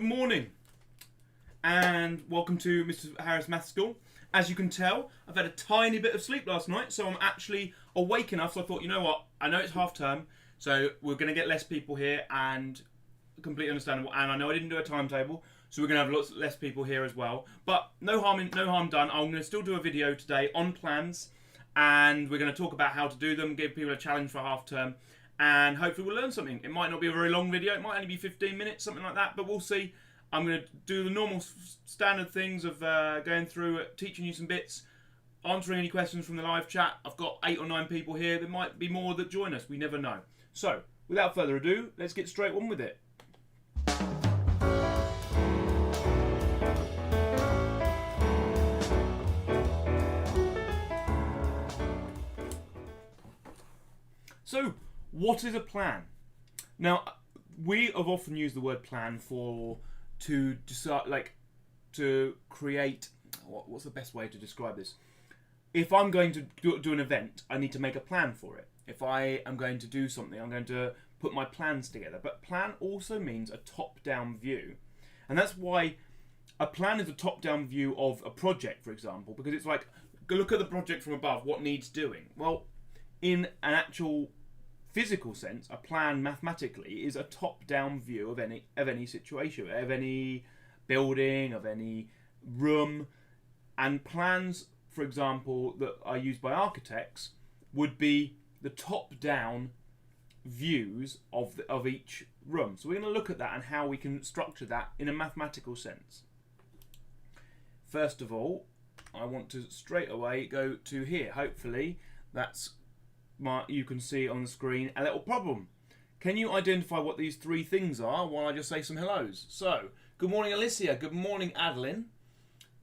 Good morning and welcome to Mr. Harris Math School. As you can tell, I've had a tiny bit of sleep last night, so I'm actually awake enough. So I thought, you know what, I know it's half term, so we're going to get less people here, and completely understandable. And I know I didn't do a timetable, so we're going to have lots less people here as well. But no harm done. I'm going to still do a video today on plans, and we're going to talk about how to do them, give people a challenge for half term, and hopefully we'll learn something. It might not be a very long video, it might only be 15 minutes, something like that, but we'll see. I'm going to do the normal standard things of going through, teaching you some bits, answering any questions from the live chat. I've got 8 or 9 people here. There might be more that join us. We never know. So, without further ado, let's get straight on with it. So, what is a plan? Now, we have often used the word plan to decide, like, to create. What's the best way to describe this? If I'm going to do an event, I need to make a plan for it. If I am going to do something, I'm going to put my plans together. But plan also means a top-down view, and that's why a plan is a top-down view of a project, for example, because it's like, look at the project from above. What needs doing? Well, in an actual physical sense, a plan mathematically is a top-down view of any situation, of any building, of any room. And plans, for example, that are used by architects would be the top-down views of each room. So we're going to look at that and how we can structure that in a mathematical sense. First of all, I want to straight away go to here. Hopefully that's you can see on the screen a little problem. Can you identify what these 3 things are while I just say some hellos? So, good morning Alicia, good morning Adeline,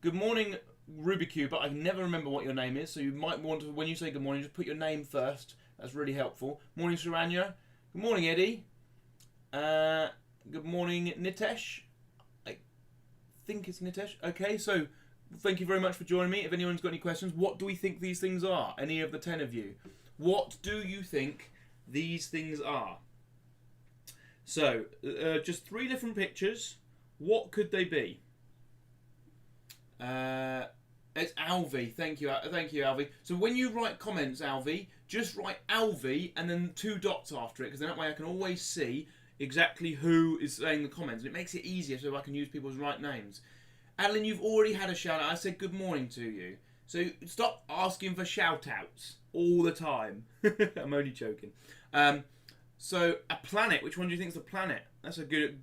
good morning Rubikube, but I can never remember what your name is, so you might want to, when you say good morning, just put your name first. That's really helpful. Morning Suranya, good morning Eddie, good morning Nitesh, I think it's Nitesh. Okay, so thank you very much for joining me. If anyone's got any questions, what do we think these things are? Any of the 10 of you? What do you think these things are? So, just 3 different pictures. What could they be? It's Alvi. Thank you, Alvi. So when you write comments, Alvi, just write Alvi and then 2 dots after it, because then that way I can always see exactly who is saying the comments. And it makes it easier so I can use people's right names. Adeline, you've already had a shout out. I said good morning to you. So stop asking for shout outs all the time. I'm only joking. So a planet. Which one do you think is a planet? That's a good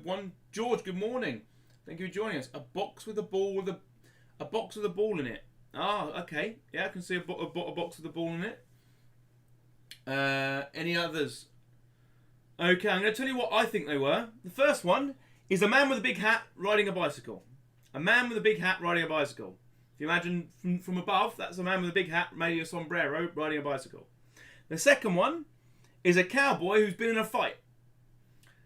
one. George, good morning. Thank you for joining us. A box with a ball a box with a ball in it. Ah, okay. Yeah, I can see a box with a ball in it. Any others? Okay, I'm going to tell you what I think they were. The first one is a man with a big hat riding a bicycle. A man with a big hat riding a bicycle. If you imagine from above, that's a man with a big hat, maybe a sombrero, riding a bicycle. The second one is a cowboy who's been in a fight.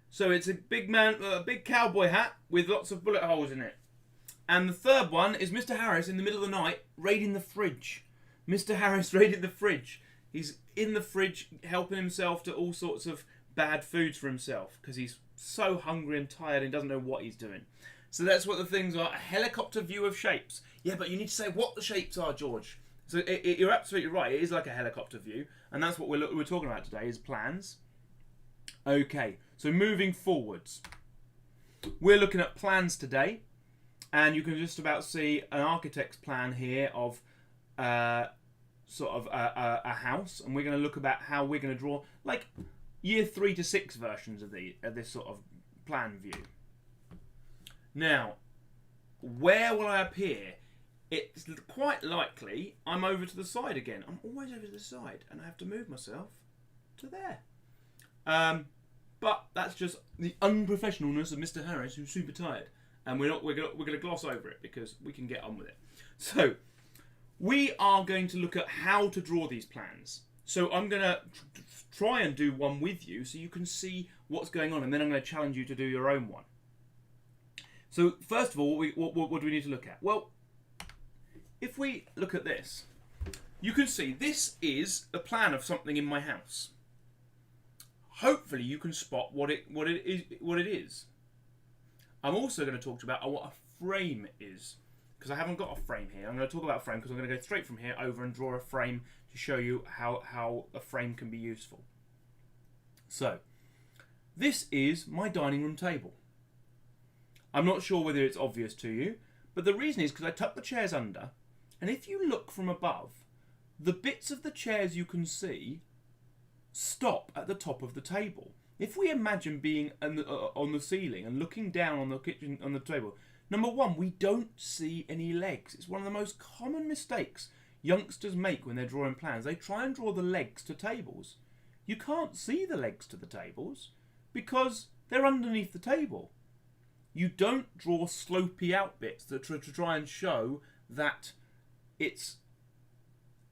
So it's a big man, a big cowboy hat with lots of bullet holes in it. And the third one is Mr. Harris in the middle of the night raiding the fridge. Mr. Harris raided the fridge. He's in the fridge helping himself to all sorts of bad foods for himself because he's so hungry and tired and doesn't know what he's doing. So that's what the things are. A helicopter view of shapes. Yeah, but you need to say what the shapes are, George. So you're absolutely right. It is like a helicopter view. And that's what we're talking about today is plans. Okay, so moving forwards. We're looking at plans today. And you can just about see an architect's plan here of sort of a house. And we're going to look about how we're going to draw like year 3 to 6 versions of this sort of plan view. Now, where will I appear? It's quite likely I'm over to the side again. I'm always over to the side, and I have to move myself to there. But that's just the unprofessionalness of Mr. Harris, who's super tired, and we're going to gloss over it because we can get on with it. So, we are going to look at how to draw these plans. So I'm going to try and do one with you so you can see what's going on, and then I'm going to challenge you to do your own one. So first of all, what do we need to look at? Well, if we look at this, you can see this is a plan of something in my house. Hopefully you can spot what it is. I'm also going to talk about what a frame is, because I haven't got a frame here. I'm going to talk about a frame because I'm going to go straight from here over and draw a frame to show you how a frame can be useful. So, this is my dining room table. I'm not sure whether it's obvious to you, but the reason is because I tucked the chairs under, and if you look from above, the bits of the chairs you can see stop at the top of the table. If we imagine being on the ceiling and looking down on the table, number one, we don't see any legs. It's one of the most common mistakes youngsters make when they're drawing plans. They try and draw the legs to tables. You can't see the legs to the tables because they're underneath the table. You don't draw slopey out bits to try and show that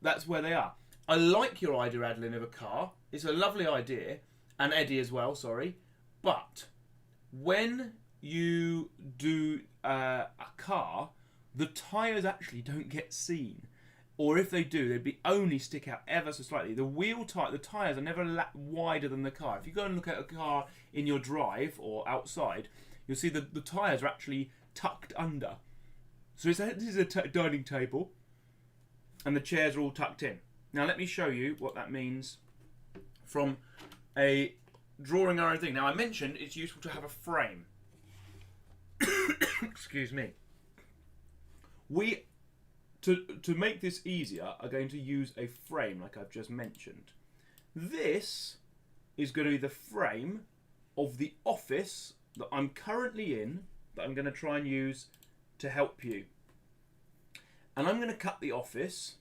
that's where they are. I like your idea, Adeline, of a car. It's a lovely idea. And Eddie as well, sorry. But when you do a car, the tyres actually don't get seen. Or if they do, they'd only stick out ever so slightly. The tyres are never wider than the car. If you go and look at a car in your drive or outside, you'll see the tyres are actually tucked under. So this is a dining table, and the chairs are all tucked in. Now let me show you what that means from a drawing our own thing. Now I mentioned it's useful to have a frame. Excuse me. We, to make this easier, are going to use a frame like I've just mentioned. This is going to be the frame of the office that I'm currently in, that I'm going to try and use to help you. And I'm going to cut the office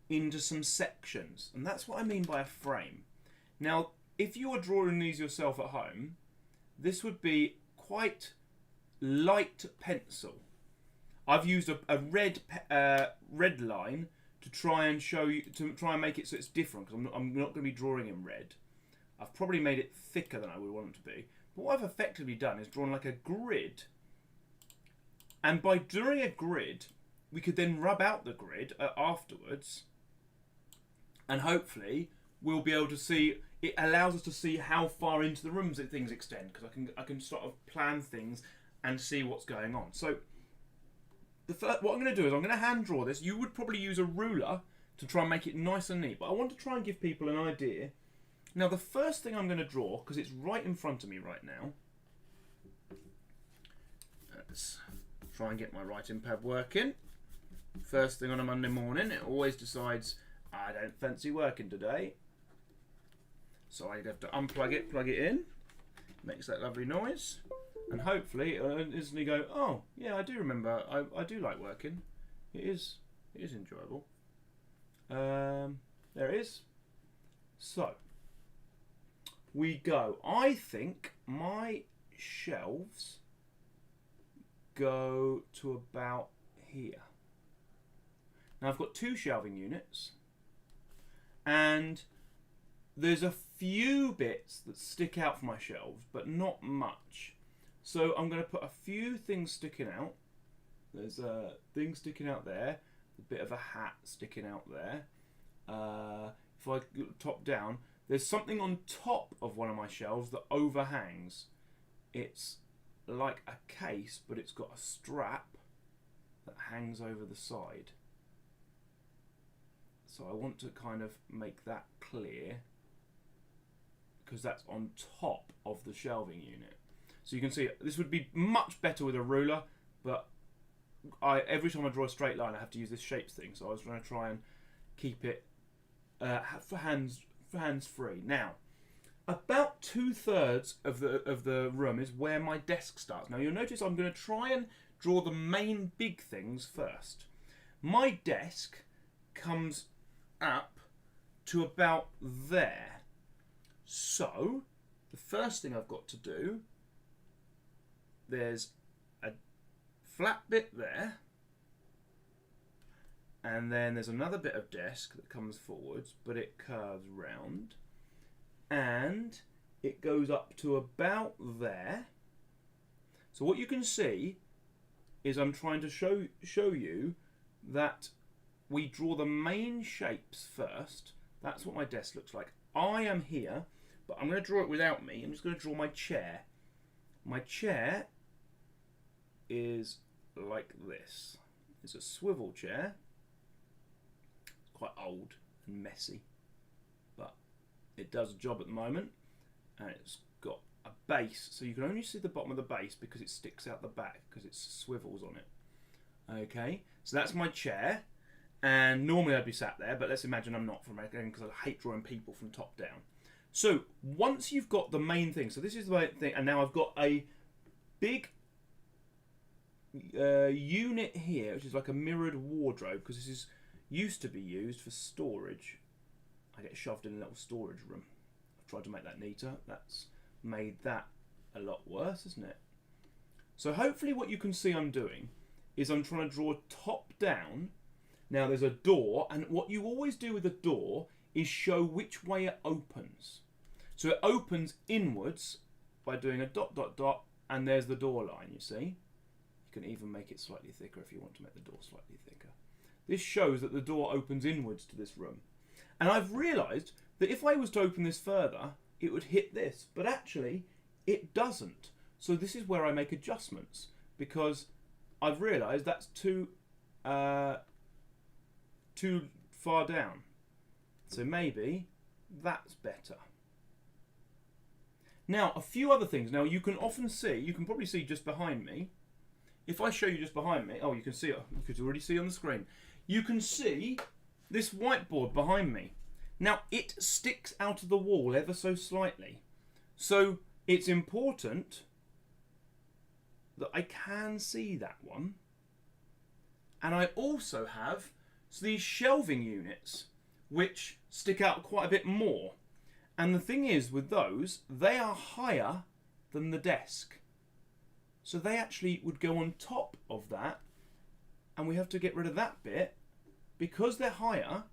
into some sections, and that's what I mean by a frame. Now, if you are drawing these yourself at home, this would be quite light pencil. I've used a red line to try and show you, to try and make it so it's different, because I'm not going to be drawing in red. I've probably made it thicker than I would want it to be. But what I've effectively done is drawn like a grid. And by drawing a grid, we could then rub out the grid afterwards. And hopefully, we'll be able to see, it allows us to see how far into the rooms that things extend. Because I can sort of plan things and see what's going on. So, what I'm going to do is I'm going to hand draw this. You would probably use a ruler to try and make it nice and neat. But I want to try and give people an idea. Now, the first thing I'm going to draw, because it's right in front of me right now. Let's try and get my writing pad working. First thing on a Monday morning, it always decides, I don't fancy working today. So I have to unplug it, plug it in. Makes that lovely noise. And hopefully it'll instantly go, oh, yeah, I do remember. I do like working. It is enjoyable. There it is. So, we go. I think my shelves go to about here. Now I've got 2 shelving units, and there's a few bits that stick out from my shelves, but not much. So I'm going to put a few things sticking out. There's a thing sticking out there, a bit of a hat sticking out there. If I look top down, there's something on top of one of my shelves that overhangs. It's like a case, but it's got a strap that hangs over the side. So I want to kind of make that clear, because that's on top of the shelving unit. So you can see this would be much better with a ruler, but every time I draw a straight line I have to use this shapes thing, so I was going to try and keep it for hands free. Now, about 2/3 of the room is where my desk starts. Now you'll notice I'm going to try and draw the main big things first. My desk comes up to about there. So the first thing I've got to do, there's a flat bit there, and then there's another bit of desk that comes forwards, but it curves round, and it goes up to about there. So what you can see is I'm trying to show you that we draw the main shapes first. That's what my desk looks like. I am here, but I'm going to draw it without me. I'm just going to draw my chair. My chair is like this. It's a swivel chair. It's quite old and messy, but it does a job at the moment. And it's got a base, so you can only see the bottom of the base because it sticks out the back because it swivels on it. Okay, so that's my chair, and normally I'd be sat there, but let's imagine I'm not, because I hate drawing people from top down. So once you've got the main thing, so this is the main thing, and now I've got a big unit here, which is like a mirrored wardrobe, because this is used to be used for storage. I get shoved in a little storage room. I've tried to make that neater. That's made that a lot worse, isn't it? So hopefully what you can see I'm doing is I'm trying to draw top down. Now there's a door, and what you always do with a door is show which way it opens. So it opens inwards by doing a dot dot dot, and there's the door line, you see. You can even make it slightly thicker if you want to make the door slightly thicker. This shows that the door opens inwards to this room. And I've realised that if I was to open this further, it would hit this, but actually it doesn't. So this is where I make adjustments, because I've realised that's too far down. So maybe that's better. Now, a few other things. Now, you can often see, you can probably see just behind me. If I show you just behind me, oh, you can see it. You could already see on the screen. You can see this whiteboard behind me. Now, it sticks out of the wall ever so slightly. So it's important that I can see that one. And I also have these shelving units, which stick out quite a bit more. And the thing is with those, they are higher than the desk. So they actually would go on top of that, and we have to get rid of that bit. Because they're higher,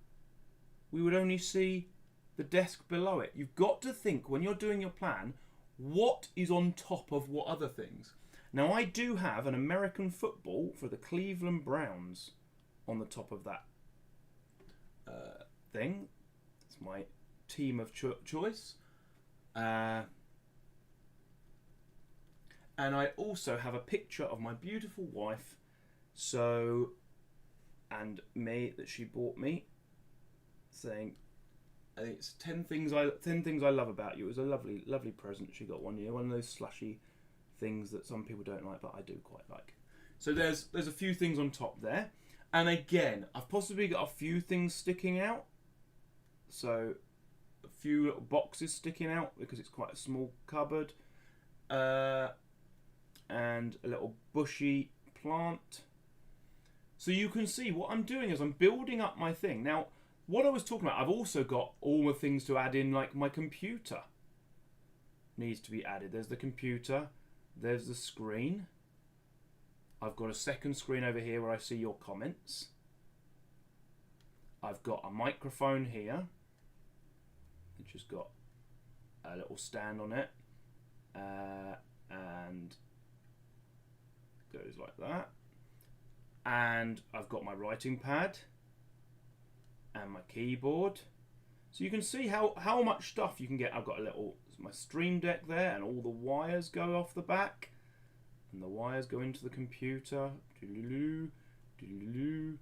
we would only see the desk below it. You've got to think, when you're doing your plan, what is on top of what other things. Now, I do have an American football for the Cleveland Browns on the top of that thing. It's my team of choice. And I also have a picture of my beautiful wife, and me, that she bought me, saying, I think it's 10 things I love about you. It was a lovely, lovely present she got one year. One of those slushy things that some people don't like, but I do quite like. So there's a few things on top there. And again, I've possibly got a few things sticking out. So a few little boxes sticking out because it's quite a small cupboard. And a little bushy plant. So you can see what I'm doing is I'm building up my thing. Now, what I was talking about, I've also got all the things to add in, like my computer needs to be added. There's the computer. There's the screen. I've got a second screen over here where I see your comments. I've got a microphone here, which has got a little stand on it. And goes like that. And I've got my writing pad and my keyboard. So you can see how much stuff you can get. I've got my Stream Deck there, and all the wires go off the back, and the wires go into the computer. Doodaloo, doodaloo,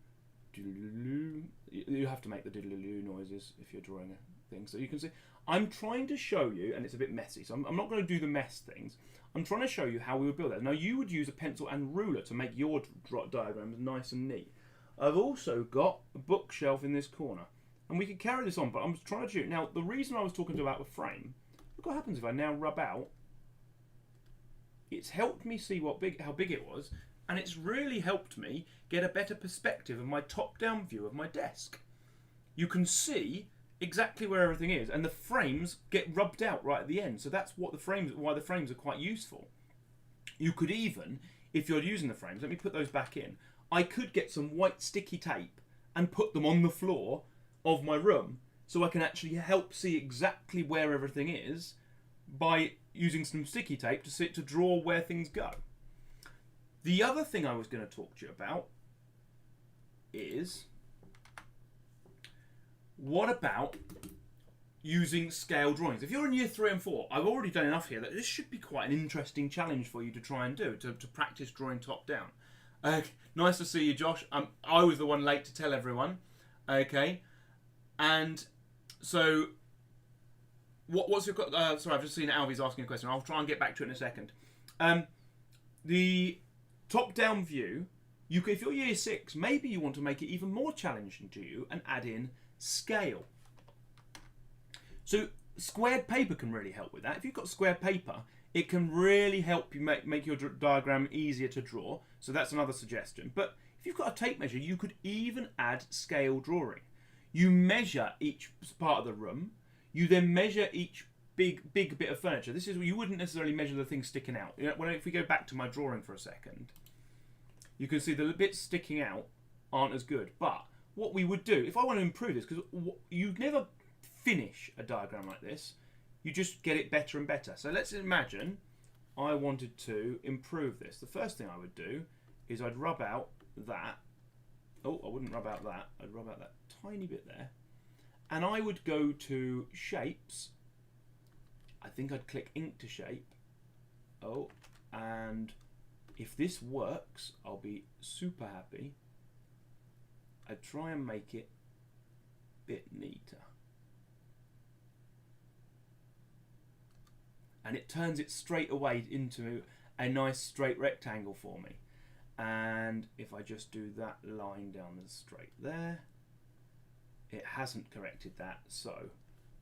doodaloo. You have to make the doodaloo noises if you're drawing a thing. So you can see I'm trying to show you, and it's a bit messy, so I'm not going to do the mess things. I'm trying to show you how we would build that. Now, you would use a pencil and ruler to make your diagrams nice and neat. I've also got a bookshelf in this corner, and we could carry this on, but I'm trying to show you. Now, the reason I was talking about the frame, look what happens if I now rub out. It's helped me see how big it was, and it's really helped me get a better perspective of my top-down view of my desk. You can see exactly where everything is, and the frames get rubbed out right at the end. So that's why the frames are quite useful. You could even, if you're using the frames, let me put those back in. I could get some white sticky tape and put them on the floor of my room, so I can actually help see exactly where everything is by using some sticky tape to draw where things go. The other thing I was going to talk to you about is, what about using scale drawings. If you're in year 3 and 4, I've already done enough here that this should be quite an interesting challenge for you to try and do, to practice drawing top down. Nice to see you, Josh. I was the one late to tell everyone. Okay. And so, what's your... sorry, I've just seen Alvy's asking a question. I'll try and get back to it in a second. The top-down view, if you're year 6, maybe you want to make it even more challenging to you and add in scale. So squared paper can really help with that. If you've got squared paper, it can really help you make your diagram easier to draw. So that's another suggestion. But if you've got a tape measure, you could even add scale drawing. You measure each part of the room. You then measure each big bit of furniture. This is you wouldn't necessarily measure the thing sticking out. If we go back to my drawing for a second, you can see the bits sticking out aren't as good. But what we would do, if I want to improve this, because you never finish a diagram like this, you just get it better and better. So let's imagine I wanted to improve this. The first thing I would do is I'd rub out that. Oh, I wouldn't rub out that. I'd rub out that tiny bit there. And I would go to shapes. I think I'd click ink to shape. Oh, and if this works, I'll be super happy. I'd try and make it a bit neater. And it turns it straight away into a nice straight rectangle for me. And if I just do that line down the straight there, it hasn't corrected that, so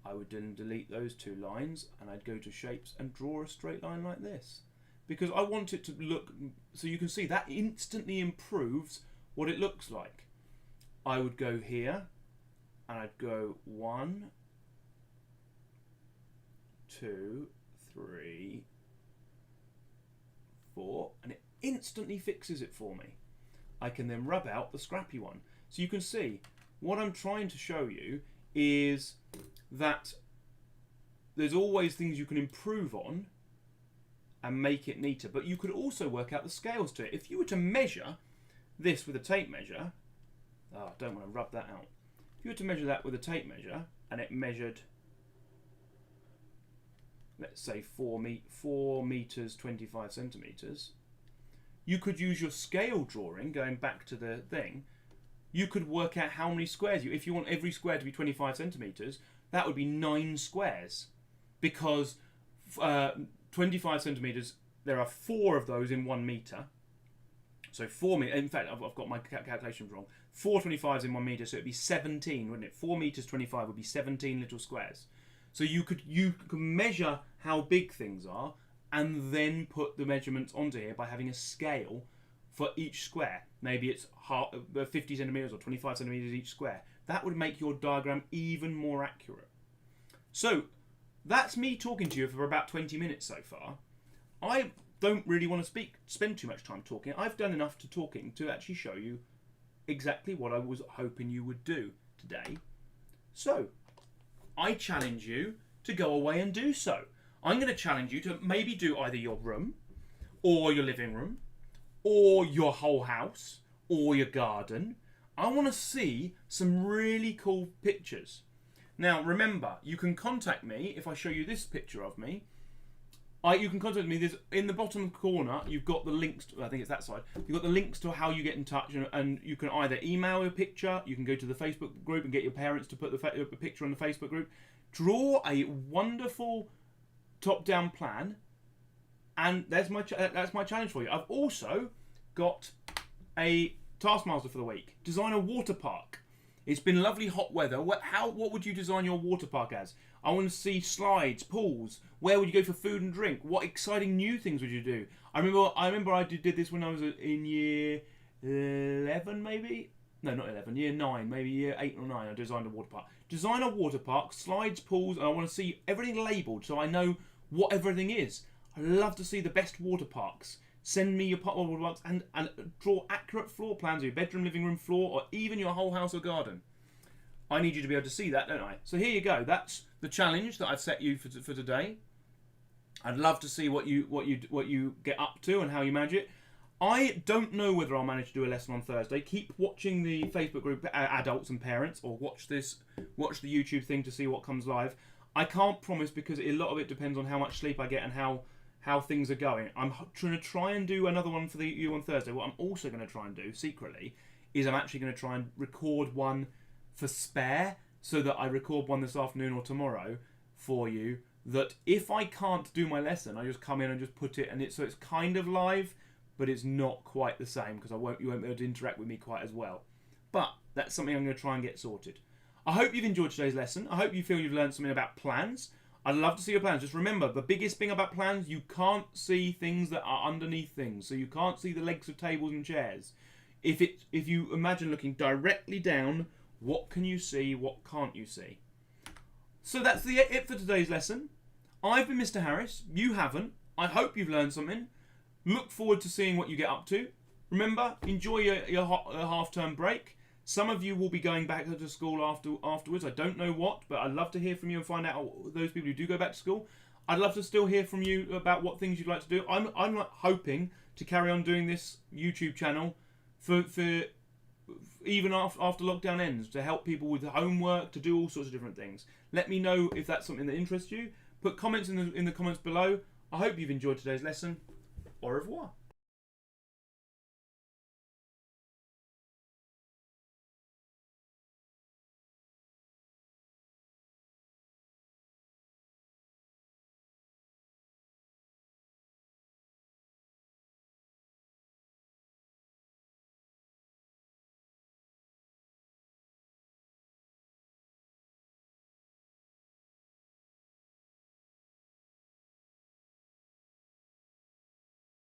I would then delete those 2 lines and I'd go to shapes and draw a straight line like this, because I want it to look, so you can see that instantly improves what it looks like. I would go here and I'd go 1, 2, 3, 4, and it instantly fixes it for me. I can then rub out the scrappy one. So you can see what I'm trying to show you is that there's always things you can improve on and make it neater, but you could also work out the scales to it. If you were to measure this with a tape measure, I don't want to rub that out. If you were to measure that with a tape measure and it measured, let's say 4 meters 25 centimeters, you could use your scale drawing, going back to the thing, you could work out how many squares if you want every square to be 25 centimeters, that would be 9 squares, because 25 centimeters, there are 4 of those in 1 meter. So 4 meters, in fact, I've got my calculations wrong. 4 25s in 1 meter, so it'd be 17, wouldn't it? 4 meters 25 would be 17 little squares. So you could measure how big things are and then put the measurements onto here by having a scale for each square. Maybe it's 50 centimeters or 25 centimeters each square. That would make your diagram even more accurate. So that's me talking to you for about 20 minutes so far. I don't really want to spend too much time talking. I've done enough talking to actually show you exactly what I was hoping you would do today. So I challenge you to go away and do so. I'm going to challenge you to maybe do either your room or your living room or your whole house or your garden. I want to see some really cool pictures. Now remember, you can contact me if I show you this picture of me. You can contact me. There's in the bottom corner. You've got the links. I think it's that side. You've got the links to how you get in touch, and you can either email a picture. You can go to the Facebook group and get your parents to put the picture on the Facebook group. Draw a wonderful top-down plan, and that's my challenge for you. I've also got a taskmaster for the week. Design a water park. It's been lovely hot weather. What would you design your water park as? I want to see slides, pools. Where would you go for food and drink? What exciting new things would you do? I remember I did this when I was in year 11, maybe? No, not 11. Year 9, maybe year 8 or 9. I designed a water park. Design a water park, slides, pools, and I want to see everything labelled so I know what everything is. I love to see the best water parks. Send me your water parks and draw accurate floor plans of your bedroom, living room, floor, or even your whole house or garden. I need you to be able to see that, don't I? So here you go. That's the challenge that I've set you for today. I'd love to see what you get up to and how you manage it. I don't know whether I'll manage to do a lesson on Thursday. Keep watching the Facebook group, adults and parents, or watch the YouTube thing to see what comes live. I can't promise because a lot of it depends on how much sleep I get and how things are going. I'm trying to try and do another one for you on Thursday. What I'm also going to try and do secretly is I'm actually going to try and record one for spare, so that I record one this afternoon or tomorrow for you, that if I can't do my lesson, I just come in and just put it, and it's kind of live, but it's not quite the same because you won't be able to interact with me quite as well. But that's something I'm going to try and get sorted. I hope you've enjoyed today's lesson. I hope you feel you've learned something about plans. I'd love to see your plans. Just remember, the biggest thing about plans, you can't see things that are underneath things. So you can't see the legs of tables and chairs. If you imagine looking directly down, what can you see, what can't you see? So that's it for today's lesson. I've been Mr. Harris. You haven't. I hope you've learned something. Look forward to seeing what you get up to. Remember, enjoy your half-term break. Some of you will be going back to school afterwards. I don't know what, but I'd love to hear from you and find out those people who do go back to school. I'd love to still hear from you about what things you'd like to do. I'm hoping to carry on doing this YouTube channel for even after lockdown ends, to help people with homework, to do all sorts of different things. Let me know if that's something that interests you. Put comments in the comments below. I hope you've enjoyed today's lesson. Au revoir.